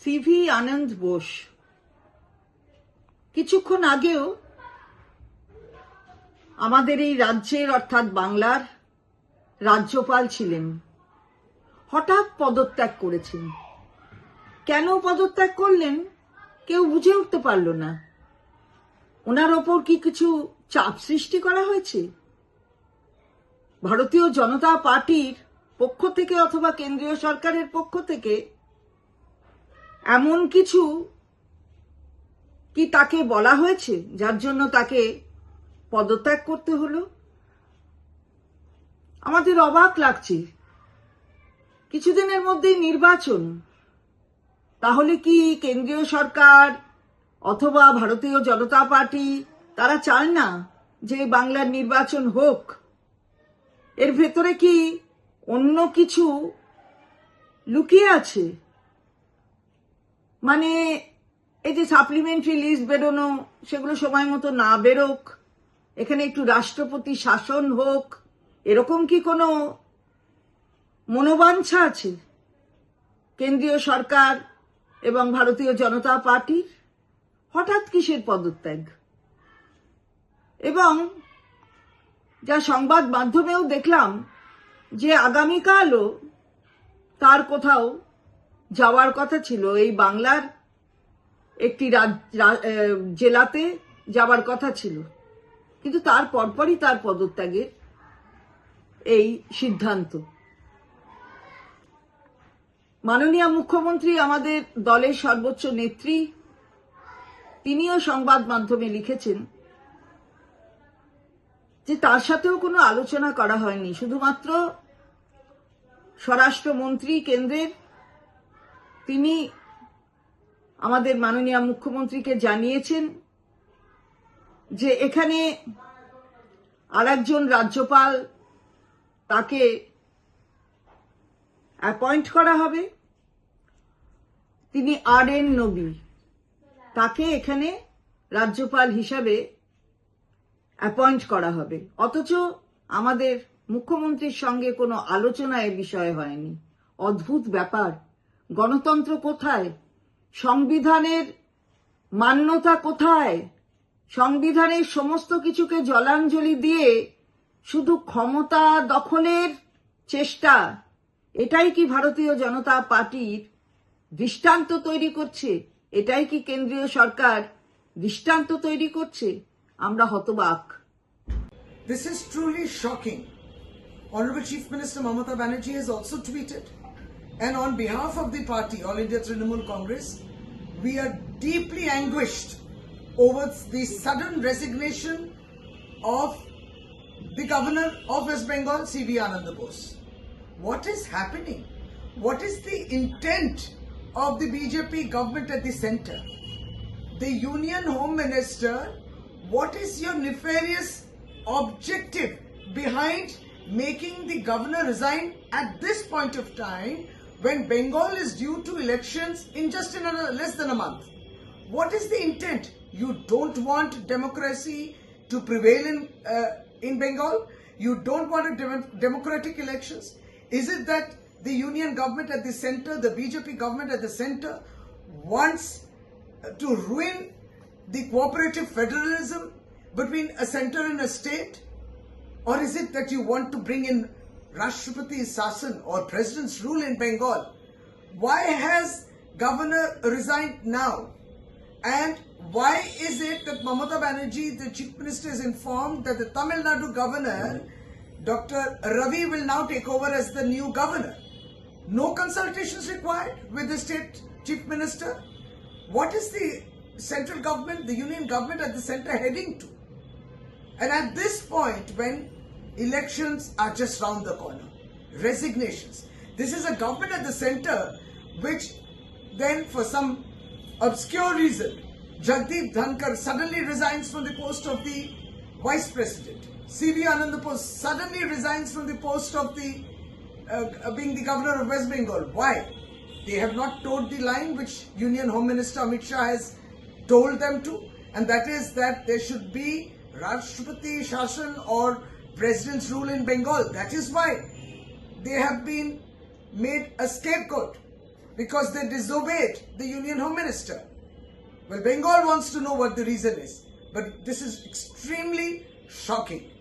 CV আনন্দ বোস কিছুক্ষণ আগেও আমাদের এই রাজ্যের অর্থাৎ বাংলার রাজ্যপাল ছিলেন। হঠাৎ পদত্যাগ করেছেন। কেন পদত্যাগ করলেন কেউ বুঝে উঠতে পারল না। ওনার ওপর কি কিছু চাপ সৃষ্টি করা হয়েছে ভারতীয় জনতা পার্টির পক্ষ থেকে অথবা কেন্দ্রীয় সরকারের পক্ষ থেকে? এমন কিছু কি তাকে বলা হয়েছে যার জন্য তাকে পদত্যাগ করতে হলো? আমাদের অবাক লাগছে। কিছুদিনের মধ্যেই নির্বাচন, তাহলে কি কেন্দ্রীয় সরকার অথবা ভারতীয় জনতা পার্টি তারা চায় না যে বাংলার নির্বাচন হোক? এর ভেতরে কি অন্য কিছু লুকিয়ে আছে? মানে এই যে সাপ্লিমেন্টারি লিস্ট বেরোনো, সেগুলো সময় মতো না বেরোক, এখানে একটু রাষ্ট্রপতি শাসন হোক, এরকম কি কোনো মনোবাঞ্ছা আছে কেন্দ্রীয় সরকার এবং ভারতীয় জনতা পার্টির? হঠাৎ কিসের পদত্যাগ? এবং যা সংবাদ মাধ্যমেও দেখলাম যে আগামীকালও তার কোথাও যাওয়ার কথা ছিল, এই বাংলার একটি জেলাতে যাওয়ার কথা ছিল, কিন্তু তার পরপরই তার পদত্যাগের এই সিদ্ধান্ত। মাননীয় মুখ্যমন্ত্রী আমাদের দলের সর্বোচ্চ নেত্রী, তিনিও সংবাদ মাধ্যমে লিখেছেন যে তার সাথেও কোনো আলোচনা করা হয়নি। শুধুমাত্র স্বরাষ্ট্রমন্ত্রী কেন্দ্রের, তিনি আমাদের মাননীয় মুখ্যমন্ত্রীকে জানিয়েছেন যে এখানে আরেকজন রাজ্যপাল তাকে অ্যাপয়েন্ট করা হবে, তিনি RN নবী, তাকে এখানে রাজ্যপাল হিসাবে অ্যাপয়েন্ট করা হবে। অথচ আমাদের মুখ্যমন্ত্রীর সঙ্গে কোনো আলোচনা এ বিষয়ে হয়নি। অদ্ভুত ব্যাপার। গণতন্ত্র কোথায়? সংবিধানের মান্যতা কোথায়? সংবিধানের সমস্ত কিছুকে জলাঞ্জলি দিয়ে শুধু ক্ষমতা দখলের চেষ্টা, এটাই কি ভারতীয় জনতা পার্টির দৃষ্টান্ত তৈরি করছে? এটাই কি কেন্দ্রীয় সরকার দৃষ্টান্ত তৈরি করছে? আমরা হতবাক। This is truly shocking. Honorable Chief Minister Mamata Banerjee has also tweeted, and on behalf of the party, All India Trinamool Congress, we are deeply anguished over the sudden resignation of the Governor of West Bengal, C.V. Anand Bose. What is happening? What is the intent of the BJP government at the center? The Union Home Minister, what is your nefarious objective behind making the governor resign at this point of time when Bengal is due to elections in just less than a month? What is the intent? You don't want democracy to prevail in Bengal? You don't want democratic elections? Is it that the union government at the center, the BJP government at the center, wants to ruin the cooperative federalism between a center and a state? Or is it that you want to bring in Rashtrapati Sasan or President's rule in Bengal? Why has Governor resigned now? And why is it that Mamata Banerjee, the Chief Minister, is informed that the Tamil Nadu Governor, Dr. Ravi, will now take over as the new governor? No consultations required with the state Chief Minister? What is the central government, the union government at the center heading to? And at this point, when elections are just round the corner, resignations, this is a government at the center which then, for some obscure reason, Jagdeep Dhankar suddenly resigns from the post of the Vice President. C.V. Anand Bose suddenly resigns from the post of the being the Governor of West Bengal. Why? They have not toed the line which Union Home Minister Amit Shah has told them to, and that is that there should be Rashtrapati Shasan or President's rule in Bengal. That is why they have been made a scapegoat because they disobeyed the Union Home Minister. Well, Bengal wants to know what the reason is, but this is extremely shocking.